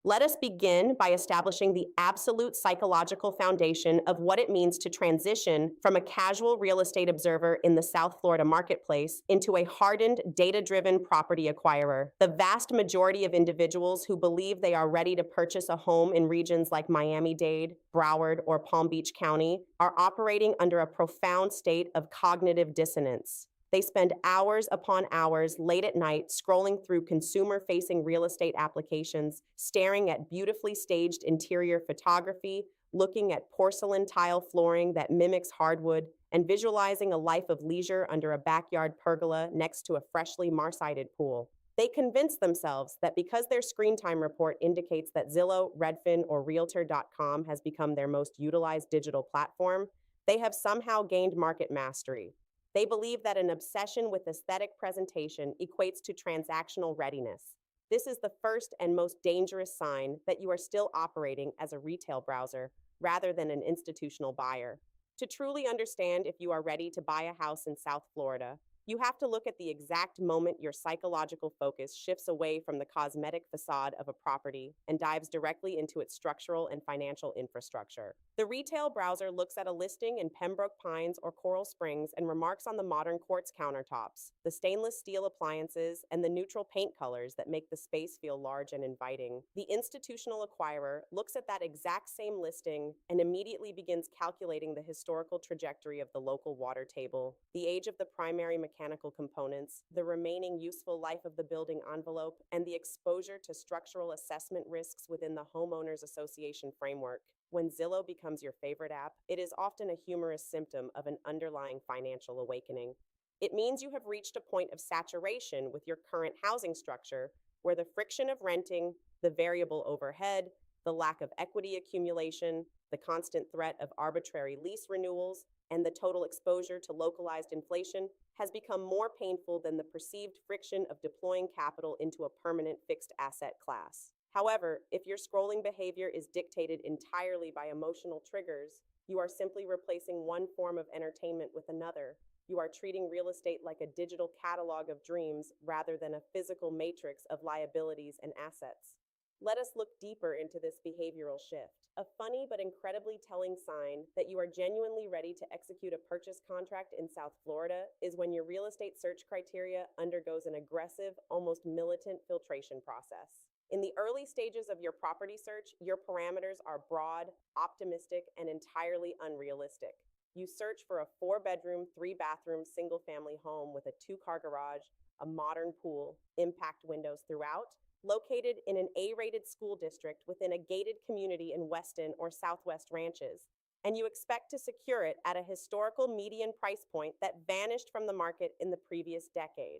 Let us begin by establishing the absolute psychological foundation of what it means to transition from a casual real estate observer in the South Florida marketplace into a hardened, data-driven property acquirer. The vast majority of individuals who believe they are ready to purchase a home in regions like Miami-Dade, Broward, or Palm Beach County are operating under a profound state of cognitive dissonance. They spend hours upon hours late at night scrolling through consumer-facing real estate applications, staring at beautifully staged interior photography, looking at porcelain tile flooring that mimics hardwood, and visualizing a life of leisure under a backyard pergola next to a freshly marsided pool. They convince themselves that because their screen time report indicates that Zillow, Redfin, or Realtor.com has become their most utilized digital platform, they have somehow gained market mastery. They believe that an obsession with aesthetic presentation equates to transactional readiness. This is the first and most dangerous sign that you are still operating as a retail browser rather than an institutional buyer. To truly understand if you are ready to buy a house in South Florida, you have to look at the exact moment your psychological focus shifts away from the cosmetic facade of a property and dives directly into its structural and financial infrastructure. The retail browser looks at a listing in Pembroke Pines or Coral Springs and remarks on the modern quartz countertops, the stainless steel appliances, and the neutral paint colors that make the space feel large and inviting. The institutional acquirer looks at that exact same listing and immediately begins calculating the historical trajectory of the local water table, the age of the primary mechanical components, the remaining useful life of the building envelope, and the exposure to structural assessment risks within the homeowners association framework. When Zillow becomes your favorite app, it is often a humorous symptom of an underlying financial awakening. It means you have reached a point of saturation with your current housing structure, where the friction of renting, the variable overhead, the lack of equity accumulation, the constant threat of arbitrary lease renewals, and the total exposure to localized inflation has become more painful than the perceived friction of deploying capital into a permanent fixed asset class. However, if your scrolling behavior is dictated entirely by emotional triggers, you are simply replacing one form of entertainment with another. You are treating real estate like a digital catalog of dreams rather than a physical matrix of liabilities and assets. Let us look deeper into this behavioral shift. A funny but incredibly telling sign that you are genuinely ready to execute a purchase contract in South Florida is when your real estate search criteria undergoes an aggressive, almost militant filtration process. In the early stages of your property search, your parameters are broad, optimistic, and entirely unrealistic. You search for a 4-bedroom, 3-bathroom, single-family home with a 2-car garage, a modern pool, impact windows throughout, located in an A-rated school district within a gated community in Weston or Southwest Ranches, and you expect to secure it at a historical median price point that vanished from the market in the previous decade.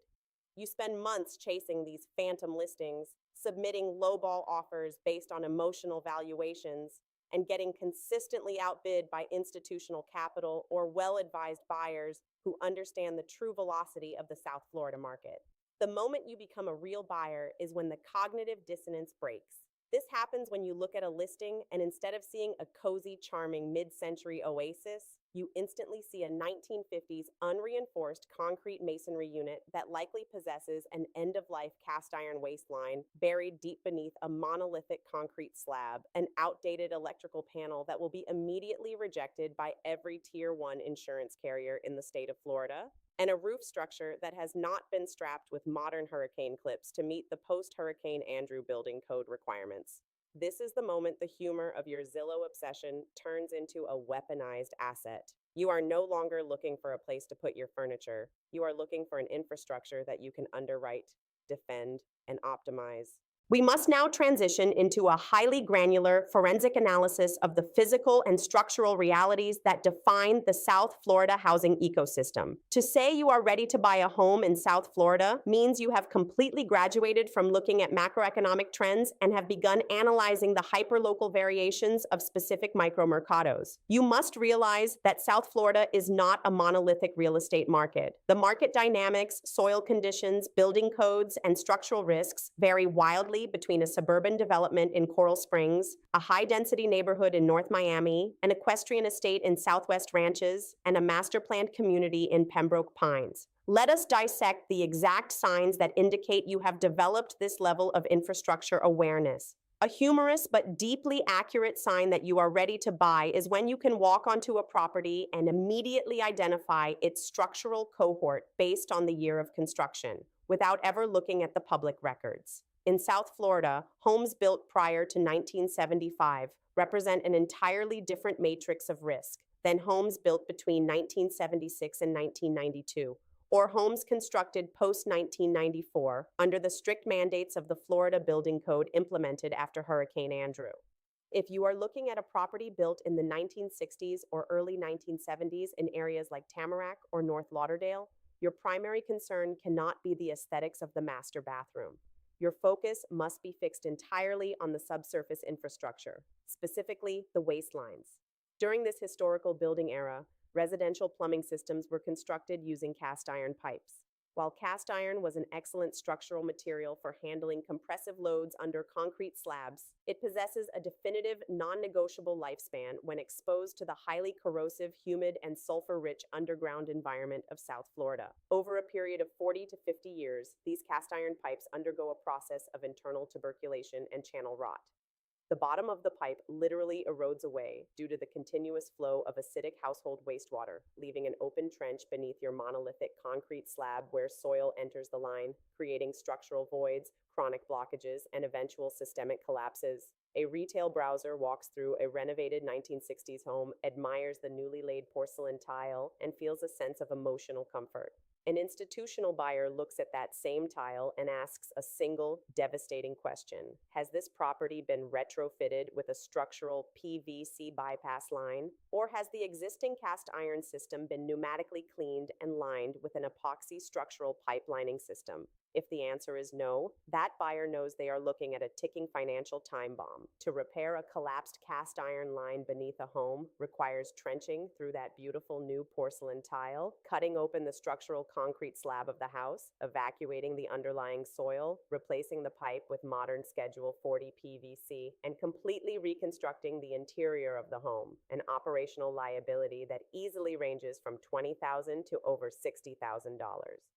You spend months chasing these phantom listings, submitting lowball offers based on emotional valuations, and getting consistently outbid by institutional capital or well-advised buyers who understand the true velocity of the South Florida market. The moment you become a real buyer is when the cognitive dissonance breaks. This happens when you look at a listing and instead of seeing a cozy, charming mid-century oasis, you instantly see a 1950s unreinforced concrete masonry unit that likely possesses an end-of-life cast iron waistline buried deep beneath a monolithic concrete slab, an outdated electrical panel that will be immediately rejected by every Tier 1 insurance carrier in the state of Florida, and a roof structure that has not been strapped with modern hurricane clips to meet the post-Hurricane Andrew building code requirements. This is the moment the humor of your Zillow obsession turns into a weaponized asset. You are no longer looking for a place to put your furniture. You are looking for an infrastructure that you can underwrite, defend, and optimize. We must now transition into a highly granular forensic analysis of the physical and structural realities that define the South Florida housing ecosystem. To say you are ready to buy a home in South Florida means you have completely graduated from looking at macroeconomic trends and have begun analyzing the hyperlocal variations of specific micromercados. You must realize that South Florida is not a monolithic real estate market. The market dynamics, soil conditions, building codes, and structural risks vary wildly between a suburban development in Coral Springs, a high-density neighborhood in North Miami, an equestrian estate in Southwest Ranches, and a master-planned community in Pembroke Pines. Let us dissect the exact signs that indicate you have developed this level of infrastructure awareness. A humorous but deeply accurate sign that you are ready to buy is when you can walk onto a property and immediately identify its structural cohort based on the year of construction, without ever looking at the public records. In South Florida, homes built prior to 1975 represent an entirely different matrix of risk than homes built between 1976 and 1992, or homes constructed post-1994 under the strict mandates of the Florida Building Code implemented after Hurricane Andrew. If you are looking at a property built in the 1960s or early 1970s in areas like Tamarack or North Lauderdale, your primary concern cannot be the aesthetics of the master bathroom. Your focus must be fixed entirely on the subsurface infrastructure, specifically the waistlines. During this historical building era, residential plumbing systems were constructed using cast iron pipes. While cast iron was an excellent structural material for handling compressive loads under concrete slabs, it possesses a definitive, non-negotiable lifespan when exposed to the highly corrosive, humid, and sulfur-rich underground environment of South Florida. Over a period of 40 to 50 years, these cast iron pipes undergo a process of internal tuberculation and channel rot. The bottom of the pipe literally erodes away due to the continuous flow of acidic household wastewater, leaving an open trench beneath your monolithic concrete slab where soil enters the line, creating structural voids, chronic blockages, and eventual systemic collapses. A retail browser walks through a renovated 1960s home, admires the newly laid porcelain tile, and feels a sense of emotional comfort. An institutional buyer looks at that same tile and asks a single, devastating question. Has this property been retrofitted with a structural PVC bypass line? Or has the existing cast iron system been pneumatically cleaned and lined with an epoxy structural pipelining system? If the answer is no, that buyer knows they are looking at a ticking financial time bomb. To repair a collapsed cast iron line beneath a home requires trenching through that beautiful new porcelain tile, cutting open the structural concrete slab of the house, evacuating the underlying soil, replacing the pipe with modern Schedule 40 PVC, and completely reconstructing the interior of the home, an operational liability that easily ranges from $20,000 to over $60,000.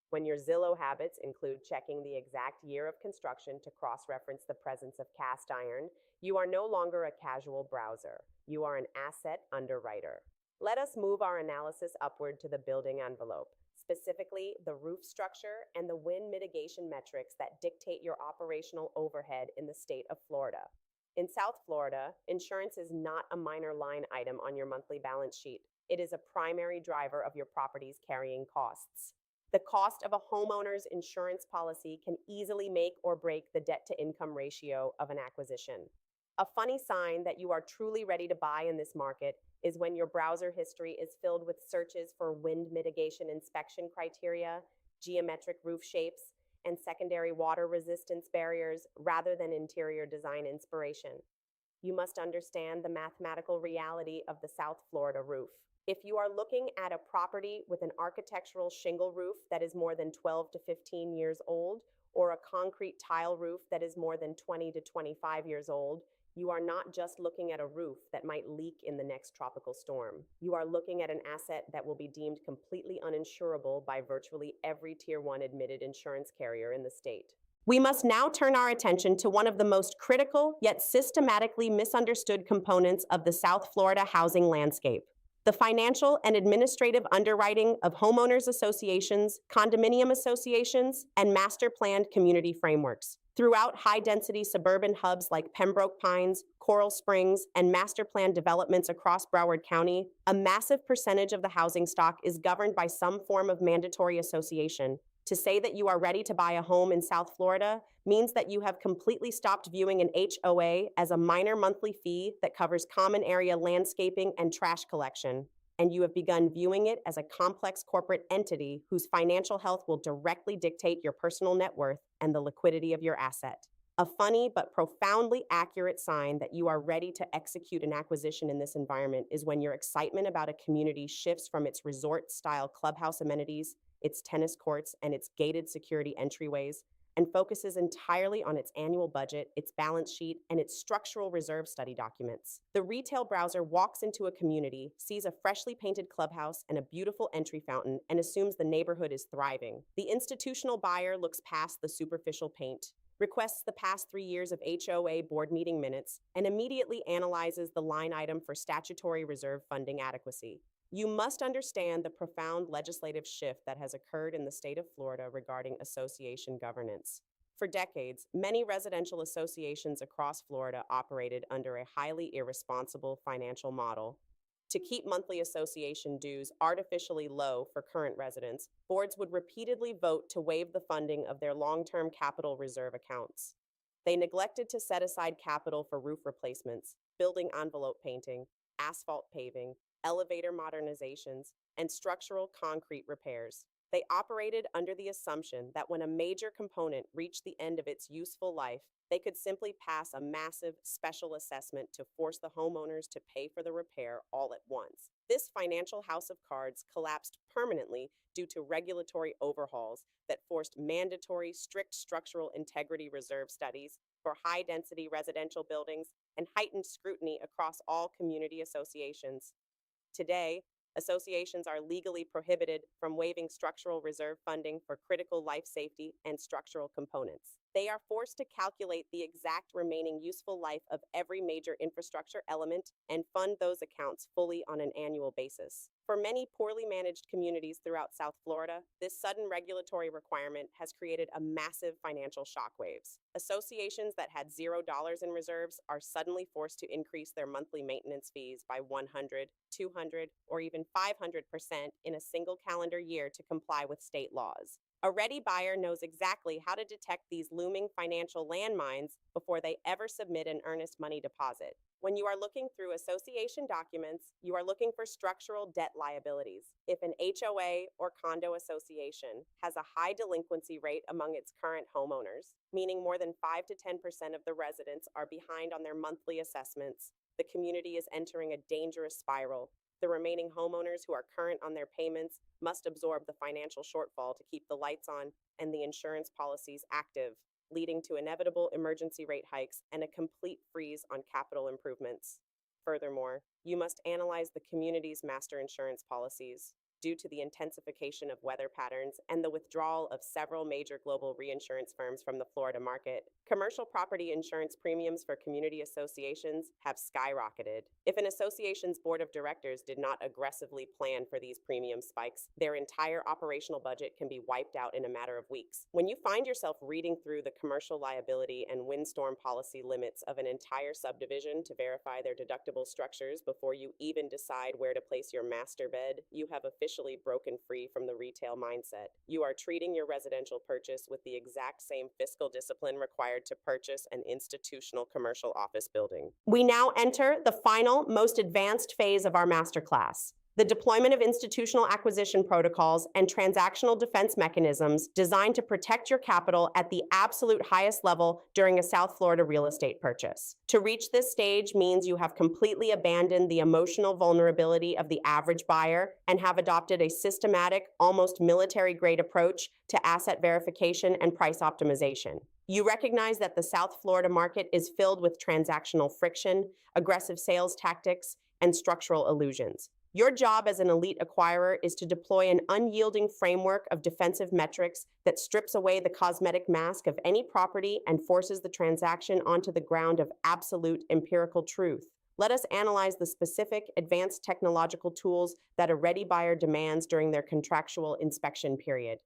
When your ZILLOW habits include checking the exact year of construction to cross-reference the presence of cast iron, you are no longer a casual browser. You are an asset underwriter. Let us move our analysis upward to the building envelope, specifically the roof structure and the wind mitigation metrics that dictate your operational overhead in the state of Florida. In South Florida, insurance is not a minor line item on your monthly balance sheet. It is a primary driver of your property's carrying costs. The cost of a homeowner's insurance policy can easily make or break the debt-to-income ratio of an acquisition. A funny sign that you are truly ready to buy in this market is when your browser history is filled with searches for wind mitigation inspection criteria, geometric roof shapes, and secondary water resistance barriers rather than interior design inspiration. You must understand the mathematical reality of the South Florida roof. If you are looking at a property with an architectural shingle roof that is more than 12 to 15 years old, or a concrete tile roof that is more than 20 to 25 years old, you are not just looking at a roof that might leak in the next tropical storm. You are looking at an asset that will be deemed completely uninsurable by virtually every Tier 1 admitted insurance carrier in the state. We must now turn our attention to one of the most critical yet systematically misunderstood components of the South Florida housing landscape: the financial and administrative underwriting of homeowners associations, condominium associations, and master-planned community frameworks. Throughout high-density suburban hubs like Pembroke Pines, Coral Springs, and master-planned developments across Broward County, a massive percentage of the housing stock is governed by some form of mandatory association. To say that you are ready to buy a home in South Florida means that you have completely stopped viewing an HOA as a minor monthly fee that covers common area landscaping and trash collection, and you have begun viewing it as a complex corporate entity whose financial health will directly dictate your personal net worth and the liquidity of your asset. A funny but profoundly accurate sign that you are ready to execute an acquisition in this environment is when your excitement about a community shifts from its resort-style clubhouse amenities, its tennis courts, and its gated security entryways, and focuses entirely on its annual budget, its balance sheet, and its structural reserve study documents. The retail browser walks into a community, sees a freshly painted clubhouse and a beautiful entry fountain, and assumes the neighborhood is thriving. The institutional buyer looks past the superficial paint requests the past 3 years of HOA board meeting minutes, and immediately analyzes the line item for statutory reserve funding adequacy. You must understand the profound legislative shift that has occurred in the state of Florida regarding association governance. For decades, many residential associations across Florida operated under a highly irresponsible financial model. To keep monthly association dues artificially low for current residents, boards would repeatedly vote to waive the funding of their long-term capital reserve accounts. They neglected to set aside capital for roof replacements, building envelope painting, asphalt paving, elevator modernizations, and structural concrete repairs. They operated under the assumption that when a major component reached the end of its useful life, they could simply pass a massive special assessment to force the homeowners to pay for the repair all at once. This financial house of cards collapsed permanently due to regulatory overhauls that forced mandatory, strict structural integrity reserve studies for high-density residential buildings and heightened scrutiny across all community associations. Today, associations are legally prohibited from waiving structural reserve funding for critical life safety and structural components. They are forced to calculate the exact remaining useful life of every major infrastructure element and fund those accounts fully on an annual basis. For many poorly managed communities throughout South Florida, this sudden regulatory requirement has created a massive financial shockwaves. Associations that had $0 in reserves are suddenly forced to increase their monthly maintenance fees by 100, 200, or even 500% in a single calendar year to comply with state laws. A ready buyer knows exactly how to detect these looming financial landmines before they ever submit an earnest money deposit. When you are looking through association documents, you are looking for structural debt liabilities. If an HOA or condo association has a high delinquency rate among its current homeowners, meaning more than 5 to 10% of the residents are behind on their monthly assessments, the community is entering a dangerous spiral. The remaining homeowners who are current on their payments must absorb the financial shortfall to keep the lights on and the insurance policies active, leading to inevitable emergency rate hikes and a complete freeze on capital improvements. Furthermore, you must analyze the community's master insurance policies. Due to the intensification of weather patterns and the withdrawal of several major global reinsurance firms from the Florida market, commercial property insurance premiums for community associations have skyrocketed. If an association's board of directors did not aggressively plan for these premium spikes, their entire operational budget can be wiped out in a matter of weeks. When you find yourself reading through the commercial liability and windstorm policy limits of an entire subdivision to verify their deductible structures before you even decide where to place your master bed, you have officially broken free from the retail mindset. You are treating your residential purchase with the exact same fiscal discipline required to purchase an institutional commercial office building. We now enter the final, most advanced phase of our masterclass: the deployment of institutional acquisition protocols and transactional defense mechanisms designed to protect your capital at the absolute highest level during a South Florida real estate purchase. To reach this stage means you have completely abandoned the emotional vulnerability of the average buyer and have adopted a systematic, almost military-grade approach to asset verification and price optimization. You recognize that the South Florida market is filled with transactional friction, aggressive sales tactics, and structural illusions. Your job as an elite acquirer is to deploy an unyielding framework of defensive metrics that strips away the cosmetic mask of any property and forces the transaction onto the ground of absolute empirical truth. Let us analyze the specific advanced technological tools that a ready buyer demands during their contractual inspection period.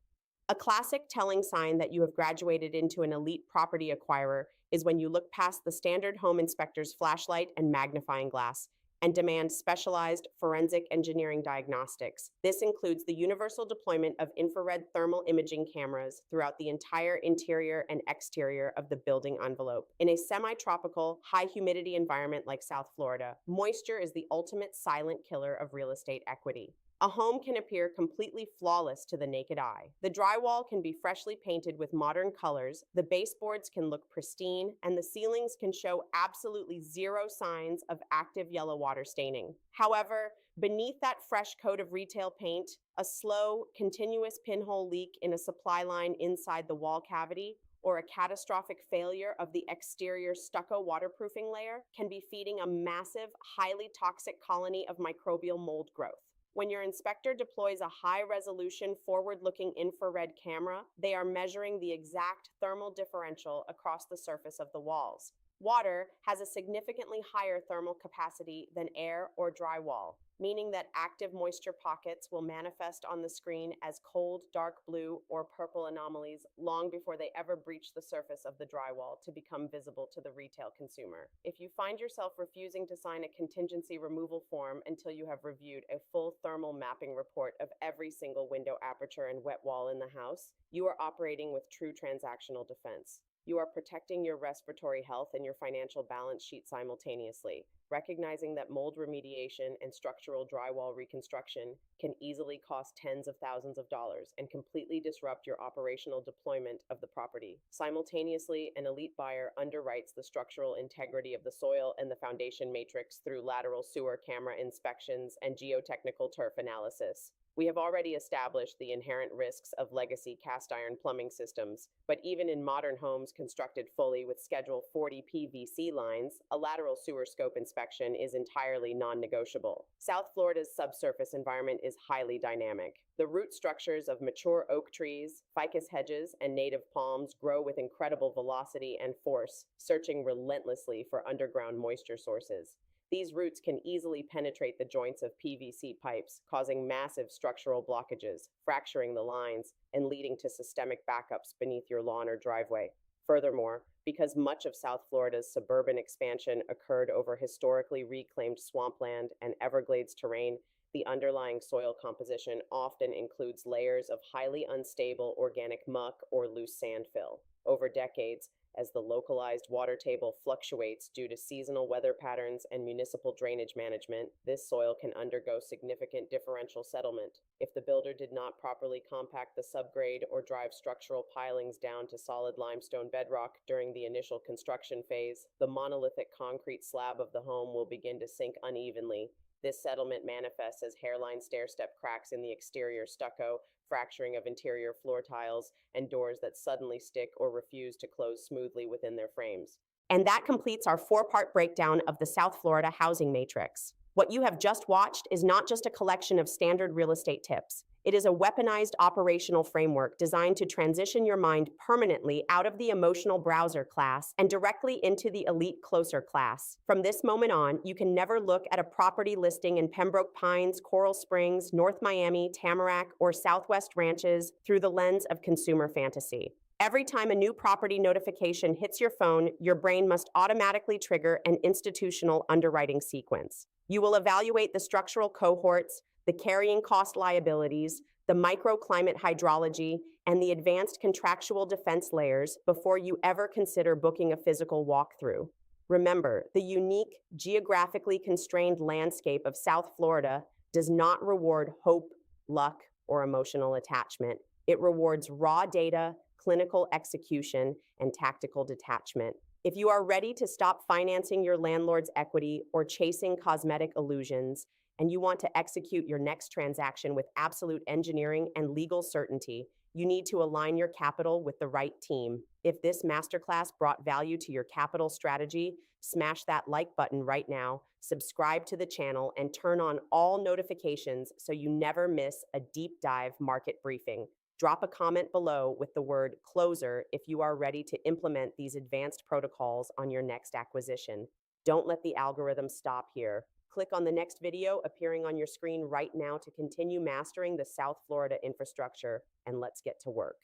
A classic telling sign that you have graduated into an elite property acquirer is when you look past the standard home inspector's flashlight and magnifying glass and demand specialized forensic engineering diagnostics. This includes the universal deployment of infrared thermal imaging cameras throughout the entire interior and exterior of the building envelope. In a semi-tropical, high-humidity environment like South Florida, moisture is the ultimate silent killer of real estate equity. A home can appear completely flawless to the naked eye. The drywall can be freshly painted with modern colors, the baseboards can look pristine, and the ceilings can show absolutely zero signs of active yellow water staining. However, beneath that fresh coat of retail paint, a slow, continuous pinhole leak in a supply line inside the wall cavity, or a catastrophic failure of the exterior stucco waterproofing layer can be feeding a massive, highly toxic colony of microbial mold growth. When your inspector deploys a high-resolution forward-looking infrared camera, they are measuring the exact thermal differential across the surface of the walls. Water has a significantly higher thermal capacity than air or drywall, meaning that active moisture pockets will manifest on the screen as cold, dark blue, or purple anomalies long before they ever breach the surface of the drywall to become visible to the retail consumer. If you find yourself refusing to sign a contingency removal form until you have reviewed a full thermal mapping report of every single window aperture and wet wall in the house, you are operating with true transactional defense. You are protecting your respiratory health and your financial balance sheet simultaneously, recognizing that mold remediation and structural drywall reconstruction can easily cost tens of thousands of dollars and completely disrupt your operational deployment of the property. Simultaneously, an elite buyer underwrites the structural integrity of the soil and the foundation matrix through lateral sewer camera inspections and geotechnical turf analysis. We have already established the inherent risks of legacy cast iron plumbing systems, but even in modern homes constructed fully with Schedule 40 PVC lines, a lateral sewer scope inspection is entirely non-negotiable. South Florida's subsurface environment is highly dynamic. The root structures of mature oak trees, ficus hedges, and native palms grow with incredible velocity and force, searching relentlessly for underground moisture sources. These roots can easily penetrate the joints of PVC pipes, causing massive structural blockages, fracturing the lines, and leading to systemic backups beneath your lawn or driveway. Furthermore, because much of South Florida's suburban expansion occurred over historically reclaimed swampland and Everglades terrain, the underlying soil composition often includes layers of highly unstable organic muck or loose sand fill. Over decades, as the localized water table fluctuates due to seasonal weather patterns and municipal drainage management, this soil can undergo significant differential settlement. If the builder did not properly compact the subgrade or drive structural pilings down to solid limestone bedrock during the initial construction phase, the monolithic concrete slab of the home will begin to sink unevenly. This settlement manifests as hairline stair-step cracks in the exterior stucco, fracturing of interior floor tiles, and doors that suddenly stick or refuse to close smoothly within their frames. And that completes our four-part breakdown of the South Florida housing matrix. What you have just watched is not just a collection of standard real estate tips. It is a weaponized operational framework designed to transition your mind permanently out of the emotional browser class and directly into the elite closer class. From this moment on, you can never look at a property listing in Pembroke Pines, Coral Springs, North Miami, Tamarack, or Southwest Ranches through the lens of consumer fantasy. Every time a new property notification hits your phone, your brain must automatically trigger an institutional underwriting sequence. You will evaluate the structural cohorts, the carrying cost liabilities, the microclimate hydrology, and the advanced contractual defense layers before you ever consider booking a physical walkthrough. Remember, the unique, geographically constrained landscape of South Florida does not reward hope, luck, or emotional attachment. It rewards raw data, clinical execution, and tactical detachment. If you are ready to stop financing your landlord's equity or chasing cosmetic illusions, and you want to execute your next transaction with absolute engineering and legal certainty, you need to align your capital with the right team. If this masterclass brought value to your capital strategy, smash that like button right now, subscribe to the channel, and turn on all notifications so you never miss a deep dive market briefing. Drop a comment below with the word closer if you are ready to implement these advanced protocols on your next acquisition. Don't let the algorithm stop here. Click on the next video appearing on your screen right now to continue mastering the South Florida infrastructure, and let's get to work.